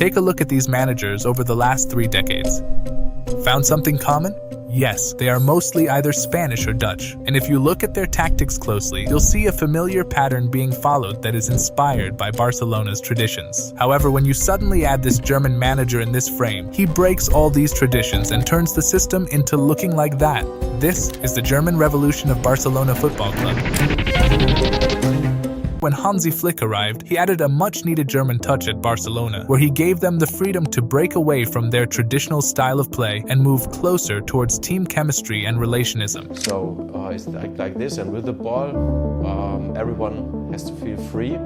Take a look at these managers over the last 3 decades. Found something common? Yes, they are mostly either Spanish or Dutch, and if you look at their tactics closely, you'll see a familiar pattern being followed that is inspired by Barcelona's traditions. However, when you suddenly add this German manager in this frame, he breaks all these traditions and turns the system into looking like that. This is the German revolution of Barcelona Football Club. When Hansi Flick arrived, he added a much-needed German touch at Barcelona, where he gave them the freedom to break away from their traditional style of play and move closer towards team chemistry and relationism. So it's like this, and with the ball, everyone has to feel free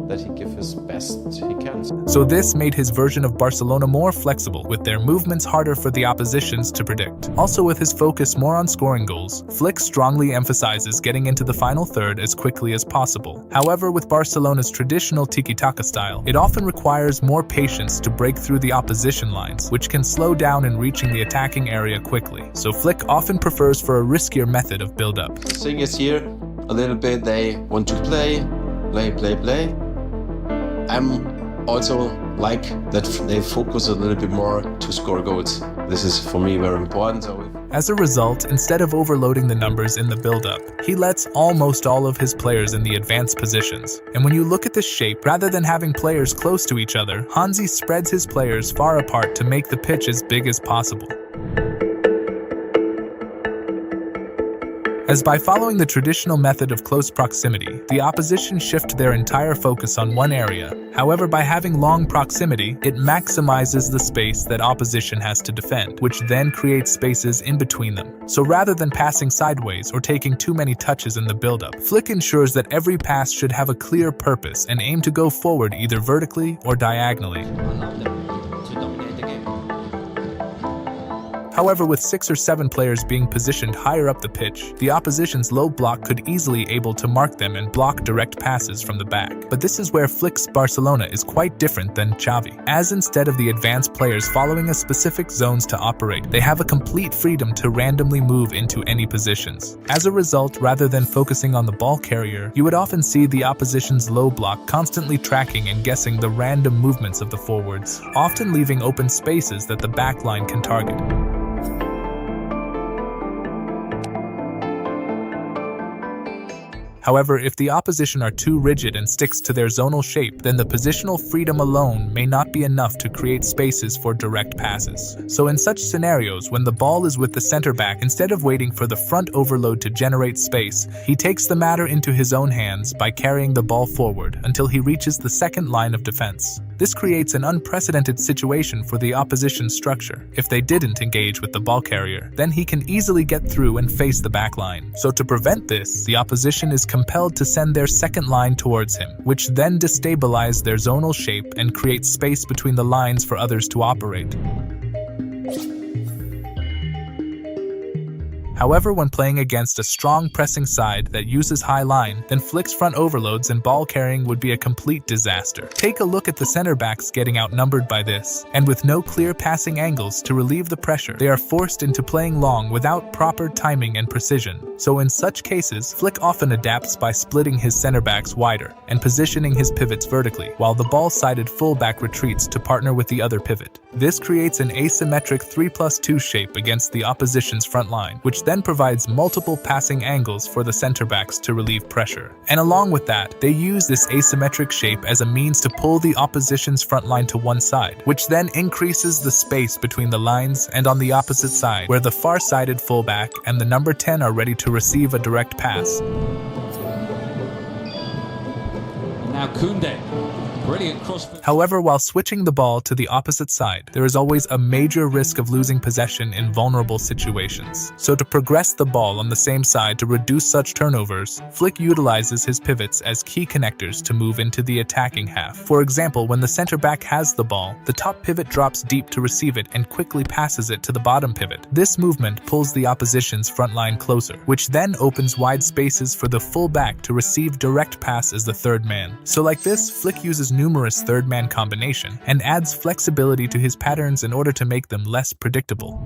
that he gives his best he can. So this made his version of Barcelona more flexible, with their movements harder for the oppositions to predict. Also, with his focus more on scoring goals, Flick strongly emphasizes getting into the final third as quickly as possible. However, with Barcelona's traditional tiki-taka style, it often requires more patience to break through the opposition lines, which can slow down in reaching the attacking area quickly. So Flick often prefers for a riskier method of build-up. The thing is here, a little bit they want to play. I'm also like that they focus a little bit more to score goals. This is for me very important. As a result, instead of overloading the numbers in the build-up, he lets almost all of his players in the advanced positions. And when you look at this shape, rather than having players close to each other, Hansi spreads his players far apart to make the pitch as big as possible. As by following the traditional method of close proximity, the opposition shift their entire focus on one area. However, by having long proximity, it maximizes the space that opposition has to defend, which then creates spaces in between them. So rather than passing sideways or taking too many touches in the build-up, Flick ensures that every pass should have a clear purpose and aim to go forward either vertically or diagonally. However, with 6 or 7 players being positioned higher up the pitch, the opposition's low block could easily able to mark them and block direct passes from the back. But this is where Flick's Barcelona is quite different than Xavi, as instead of the advanced players following a specific zones to operate, they have a complete freedom to randomly move into any positions. As a result, rather than focusing on the ball carrier, you would often see the opposition's low block constantly tracking and guessing the random movements of the forwards, often leaving open spaces that the back line can target. However, if the opposition are too rigid and sticks to their zonal shape, then the positional freedom alone may not be enough to create spaces for direct passes. So in such scenarios, when the ball is with the center back, instead of waiting for the front overload to generate space, he takes the matter into his own hands by carrying the ball forward until he reaches the second line of defense. This creates an unprecedented situation for the opposition structure. If they didn't engage with the ball carrier, then he can easily get through and face the back line. So to prevent this, the opposition is compelled to send their second line towards him, which then destabilize their zonal shape and create space between the lines for others to operate. However, when playing against a strong pressing side that uses high line, then Flick's front overloads and ball carrying would be a complete disaster. Take a look at the center backs getting outnumbered by this, and with no clear passing angles to relieve the pressure, they are forced into playing long without proper timing and precision. So in such cases, Flick often adapts by splitting his center backs wider and positioning his pivots vertically, while the ball-sided fullback retreats to partner with the other pivot. This creates an asymmetric 3+2 shape against the opposition's front line, which then provides multiple passing angles for the center backs to relieve pressure. And along with that, they use this asymmetric shape as a means to pull the opposition's front line to one side, which then increases the space between the lines and on the opposite side, where the far-sided fullback and the number 10 are ready to receive a direct pass. Now Koundé. Brilliant cross. However, while switching the ball to the opposite side, there is always a major risk of losing possession in vulnerable situations. So to progress the ball on the same side to reduce such turnovers, Flick utilizes his pivots as key connectors to move into the attacking half. For example, when the center back has the ball, the top pivot drops deep to receive it and quickly passes it to the bottom pivot. This movement pulls the opposition's front line closer, which then opens wide spaces for the full back to receive direct pass as the third man. So like this, Flick uses numerous third-man combination and adds flexibility to his patterns in order to make them less predictable.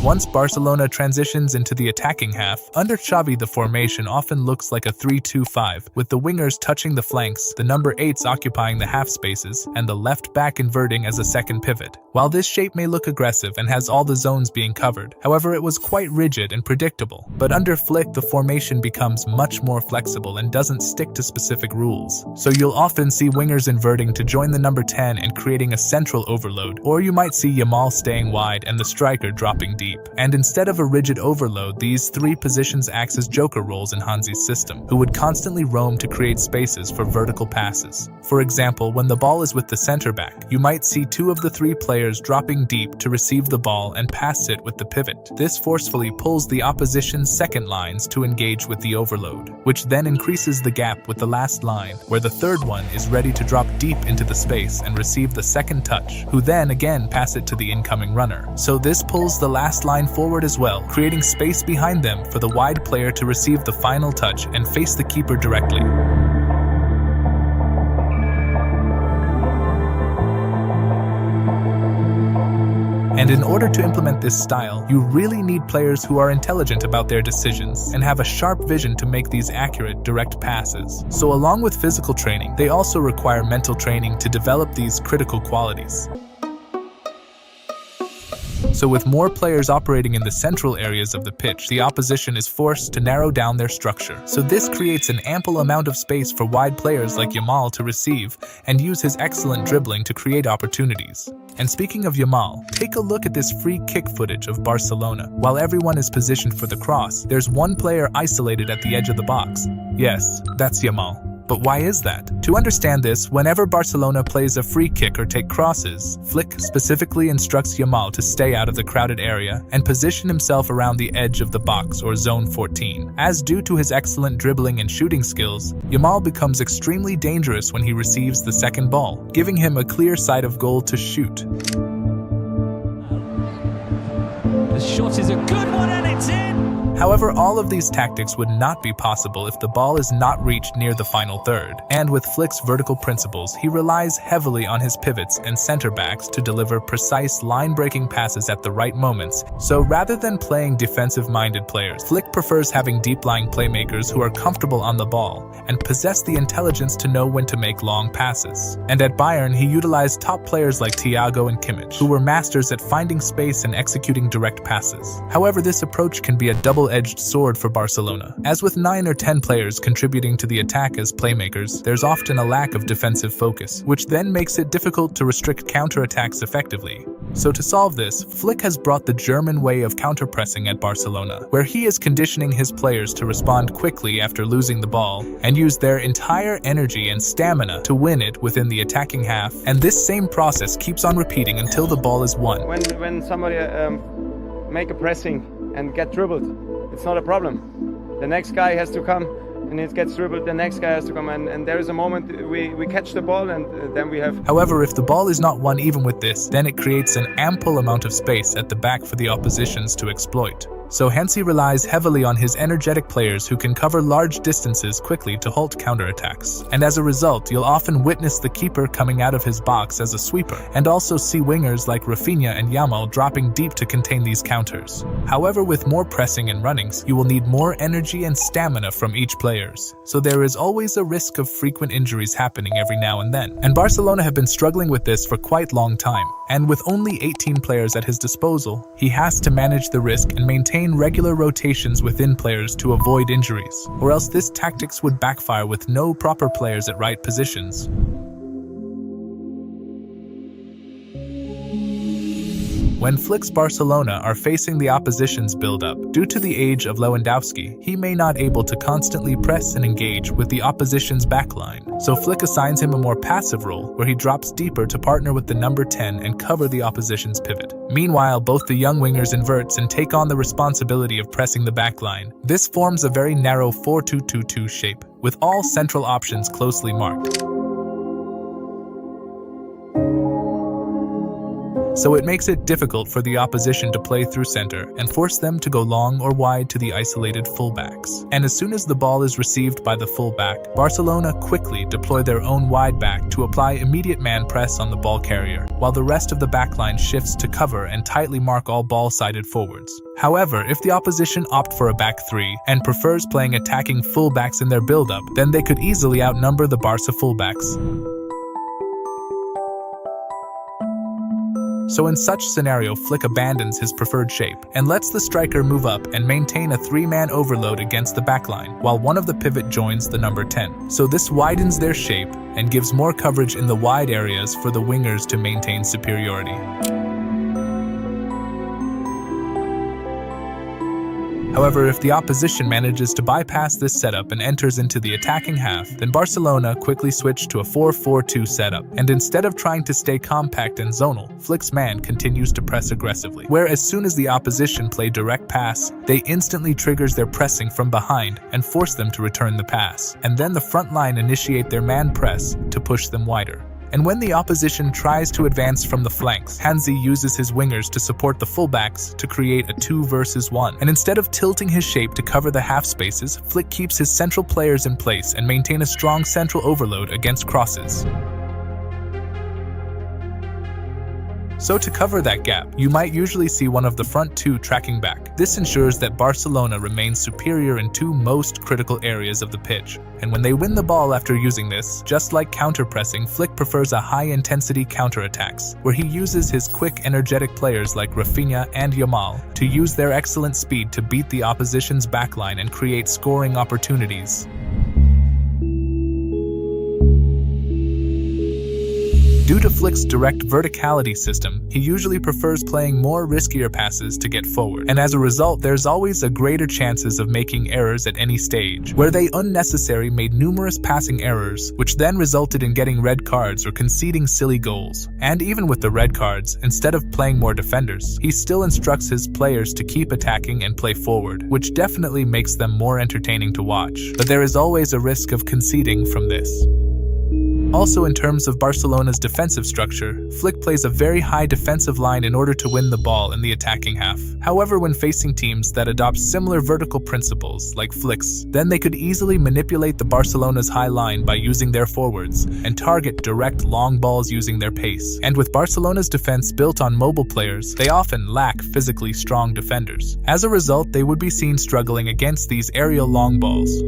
Once Barcelona transitions into the attacking half, under Xavi the formation often looks like a 3-2-5, with the wingers touching the flanks, the number 8s occupying the half spaces, and the left back inverting as a second pivot. While this shape may look aggressive and has all the zones being covered, however it was quite rigid and predictable. But under Flick the formation becomes much more flexible and doesn't stick to specific rules. So you'll often see wingers inverting to join the number 10 and creating a central overload, or you might see Yamal staying wide and the striker dropping deep. And instead of a rigid overload, these three positions act as joker roles in Hansi's system, who would constantly roam to create spaces for vertical passes. For example, when the ball is with the center back, you might see two of the three players dropping deep to receive the ball and pass it with the pivot. This forcefully pulls the opposition's second lines to engage with the overload, which then increases the gap with the last line, where the third one is ready to drop deep into the space and receive the second touch, who then again pass it to the incoming runner. So this pulls the last line forward as well, creating space behind them for the wide player to receive the final touch and face the keeper directly. And in order to implement this style, you really need players who are intelligent about their decisions and have a sharp vision to make these accurate, direct passes. So along with physical training, they also require mental training to develop these critical qualities. So with more players operating in the central areas of the pitch, the opposition is forced to narrow down their structure. So this creates an ample amount of space for wide players like Yamal to receive and use his excellent dribbling to create opportunities. And speaking of Yamal, take a look at this free kick footage of Barcelona. While everyone is positioned for the cross, there's one player isolated at the edge of the box. Yes, that's Yamal. But why is that? To understand this, whenever Barcelona plays a free kick or take crosses, Flick specifically instructs Yamal to stay out of the crowded area and position himself around the edge of the box or zone 14. As due to his excellent dribbling and shooting skills, Yamal becomes extremely dangerous when he receives the second ball, giving him a clear sight of goal to shoot. The shot is a good one and it's in! However, all of these tactics would not be possible if the ball is not reached near the final third. And with Flick's vertical principles, he relies heavily on his pivots and center backs to deliver precise line-breaking passes at the right moments. So rather than playing defensive-minded players, Flick prefers having deep-lying playmakers who are comfortable on the ball and possess the intelligence to know when to make long passes. And at Bayern, he utilized top players like Thiago and Kimmich, who were masters at finding space and executing direct passes. However, this approach can be a double-edged sword for Barcelona. As with 9 or 10 players contributing to the attack as playmakers, there's often a lack of defensive focus, which then makes it difficult to restrict counterattacks effectively. So to solve this, Flick has brought the German way of counter-pressing at Barcelona, where he is conditioning his players to respond quickly after losing the ball and use their entire energy and stamina to win it within the attacking half, and this same process keeps on repeating until the ball is won. When somebody make a pressing and get dribbled, it's not a problem. The next guy has to come and it gets dribbled, the next guy has to come, and there is a moment we catch the ball and then we have... However, if the ball is not won even with this, then it creates an ample amount of space at the back for the oppositions to exploit. So Hansi relies heavily on his energetic players who can cover large distances quickly to halt counterattacks. And as a result, you'll often witness the keeper coming out of his box as a sweeper, and also see wingers like Raphinha and Yamal dropping deep to contain these counters. However, with more pressing and runnings, you will need more energy and stamina from each players. So there is always a risk of frequent injuries happening every now and then. And Barcelona have been struggling with this for quite long time. And with only 18 players at his disposal, he has to manage the risk and maintain regular rotations within players to avoid injuries, or else this tactics would backfire with no proper players at right positions. When Flick's Barcelona are facing the opposition's build-up, due to the age of Lewandowski, he may not able to constantly press and engage with the opposition's backline. So Flick assigns him a more passive role, where he drops deeper to partner with the number 10 and cover the opposition's pivot. Meanwhile, both the young wingers inverts and take on the responsibility of pressing the backline. This forms a very narrow 4-2-2-2 shape, with all central options closely marked. so it makes it difficult for the opposition to play through center and force them to go long or wide to the isolated fullbacks. And as soon as the ball is received by the fullback, Barcelona quickly deploy their own wide back to apply immediate man press on the ball carrier, while the rest of the backline shifts to cover and tightly mark all ball-sided forwards. However, if the opposition opt for a back three and prefers playing attacking fullbacks in their build-up, then they could easily outnumber the Barca fullbacks. So in such scenario, Flick abandons his preferred shape and lets the striker move up and maintain a three-man overload against the backline, while one of the pivot joins the number 10. So this widens their shape and gives more coverage in the wide areas for the wingers to maintain superiority. However, if the opposition manages to bypass this setup and enters into the attacking half, then Barcelona quickly switch to a 4-4-2 setup, and instead of trying to stay compact and zonal, Flick's man continues to press aggressively, where as soon as the opposition play direct pass, they instantly triggers their pressing from behind and force them to return the pass, and then the front line initiate their man press to push them wider. And when the opposition tries to advance from the flanks, Hansi uses his wingers to support the fullbacks to create a 2 versus 1. And instead of tilting his shape to cover the half spaces, Flick keeps his central players in place and maintain a strong central overload against crosses. So to cover that gap, you might usually see one of the front two tracking back. This ensures that Barcelona remains superior in two most critical areas of the pitch. And when they win the ball after using this, just like counter-pressing, Flick prefers a high-intensity counter-attacks, where he uses his quick, energetic players like Raphinha and Yamal to use their excellent speed to beat the opposition's backline and create scoring opportunities. Due to Flick's direct verticality system, he usually prefers playing more riskier passes to get forward, and as a result, there's always a greater chances of making errors at any stage, where they unnecessarily made numerous passing errors, which then resulted in getting red cards or conceding silly goals. And even with the red cards, instead of playing more defenders, he still instructs his players to keep attacking and play forward, which definitely makes them more entertaining to watch. But there is always a risk of conceding from this. Also, in terms of Barcelona's defensive structure, Flick plays a very high defensive line in order to win the ball in the attacking half. However, when facing teams that adopt similar vertical principles like Flick's, then they could easily manipulate the Barcelona's high line by using their forwards and target direct long balls using their pace. And with Barcelona's defense built on mobile players, they often lack physically strong defenders. As a result, they would be seen struggling against these aerial long balls.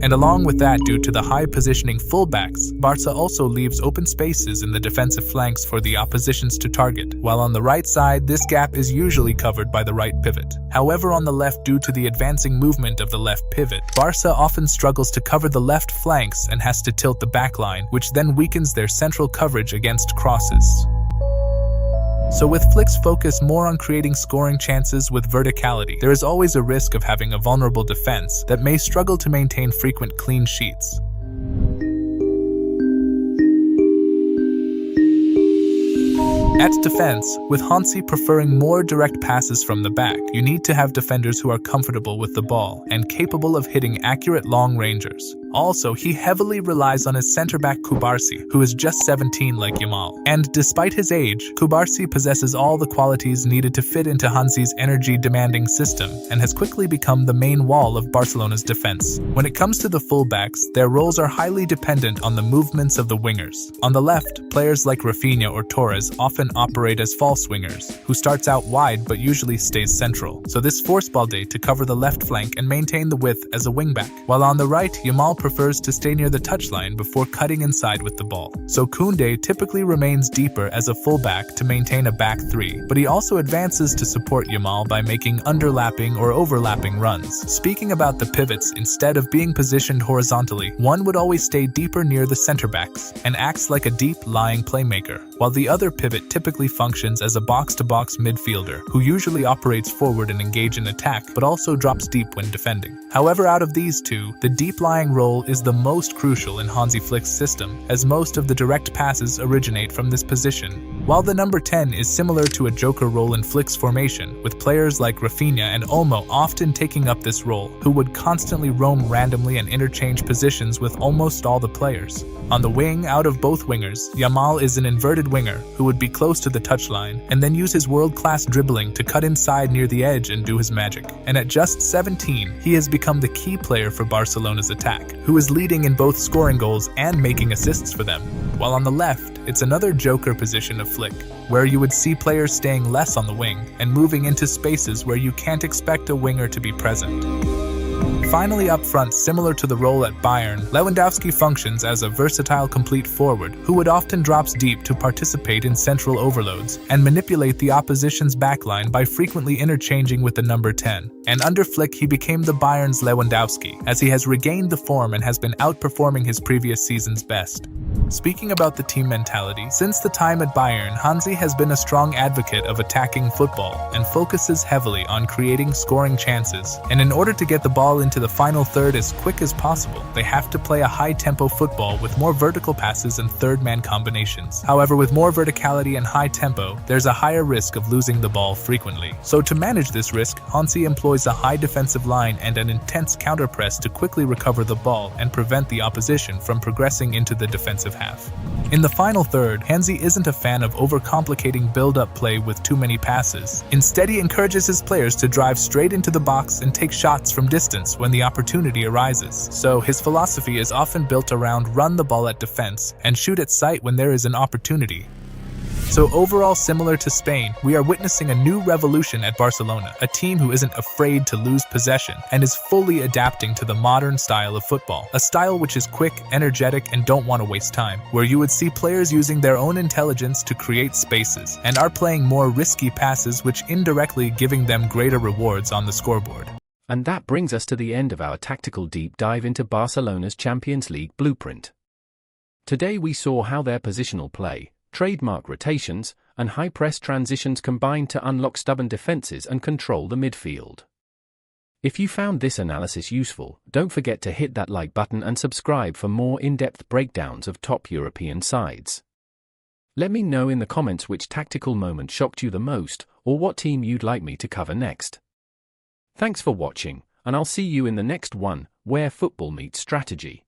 And along with that, due to the high positioning fullbacks, Barca also leaves open spaces in the defensive flanks for the oppositions to target, while on the right side, this gap is usually covered by the right pivot. However, on the left, due to the advancing movement of the left pivot, Barca often struggles to cover the left flanks and has to tilt the backline, which then weakens their central coverage against crosses. So with Flick's focus more on creating scoring chances with verticality, there is always a risk of having a vulnerable defense that may struggle to maintain frequent clean sheets. At defense, with Hansi preferring more direct passes from the back, you need to have defenders who are comfortable with the ball and capable of hitting accurate long rangers. Also, he heavily relies on his center-back Cubarsí, who is just 17 like Yamal. And despite his age, Cubarsí possesses all the qualities needed to fit into Hansi's energy-demanding system and has quickly become the main wall of Barcelona's defense. When it comes to the fullbacks, their roles are highly dependent on the movements of the wingers. On the left, players like Raphinha or Torres often operate as false wingers, who starts out wide but usually stays central. So this forces Balde to cover the left flank and maintain the width as a wingback. While on the right, Yamal prefers to stay near the touchline before cutting inside with the ball. So Koundé typically remains deeper as a fullback to maintain a back three, but he also advances to support Yamal by making underlapping or overlapping runs. Speaking about the pivots, instead of being positioned horizontally, one would always stay deeper near the center backs and acts like a deep lying playmaker, while the other pivot typically functions as a box-to-box midfielder who usually operates forward and engage in attack but also drops deep when defending. However, out of these two, the deep lying role role is the most crucial in Hansi Flick's system, as most of the direct passes originate from this position. While the number 10 is similar to a joker role in Flick's formation, with players like Raphinha and Olmo often taking up this role, who would constantly roam randomly and interchange positions with almost all the players. On the wing, out of both wingers, Yamal is an inverted winger who would be close to the touchline and then use his world-class dribbling to cut inside near the edge and do his magic. And at just 17, he has become the key player for Barcelona's attack, who is leading in both scoring goals and making assists for them. While on the left, it's another joker position of Flick, where you would see players staying less on the wing and moving into spaces where you can't expect a winger to be present. Finally, up front, similar to the role at Bayern, Lewandowski functions as a versatile complete forward who would often drops deep to participate in central overloads and manipulate the opposition's backline by frequently interchanging with the number 10. And under Flick, he became the Bayern's Lewandowski, as he has regained the form and has been outperforming his previous season's best. Speaking about the team mentality, since the time at Bayern, Hansi has been a strong advocate of attacking football and focuses heavily on creating scoring chances. And in order to get the ball into the final third as quick as possible, they have to play a high-tempo football with more vertical passes and third-man combinations. However, with more verticality and high tempo, there's a higher risk of losing the ball frequently. So to manage this risk, Hansi employs a high defensive line and an intense counter-press to quickly recover the ball and prevent the opposition from progressing into the defensive half. In the final third, Hansi isn't a fan of overcomplicating build-up play with too many passes. Instead, he encourages his players to drive straight into the box and take shots from distance when the opportunity arises. So his philosophy is often built around run the ball at defense and shoot at sight when there is an opportunity. So overall, similar to Spain, we are witnessing a new revolution at Barcelona, a team who isn't afraid to lose possession and is fully adapting to the modern style of football, a style which is quick, energetic, and don't want to waste time, where you would see players using their own intelligence to create spaces and are playing more risky passes, which indirectly giving them greater rewards on the scoreboard. And that brings us to the end of our tactical deep dive into Barcelona's Champions League blueprint. Today we saw how their positional play, trademark rotations, and high-press transitions combine to unlock stubborn defenses and control the midfield. If you found this analysis useful, don't forget to hit that like button and subscribe for more in-depth breakdowns of top European sides. Let me know in the comments which tactical moment shocked you the most, or what team you'd like me to cover next. Thanks for watching, and I'll see you in the next one, where football meets strategy.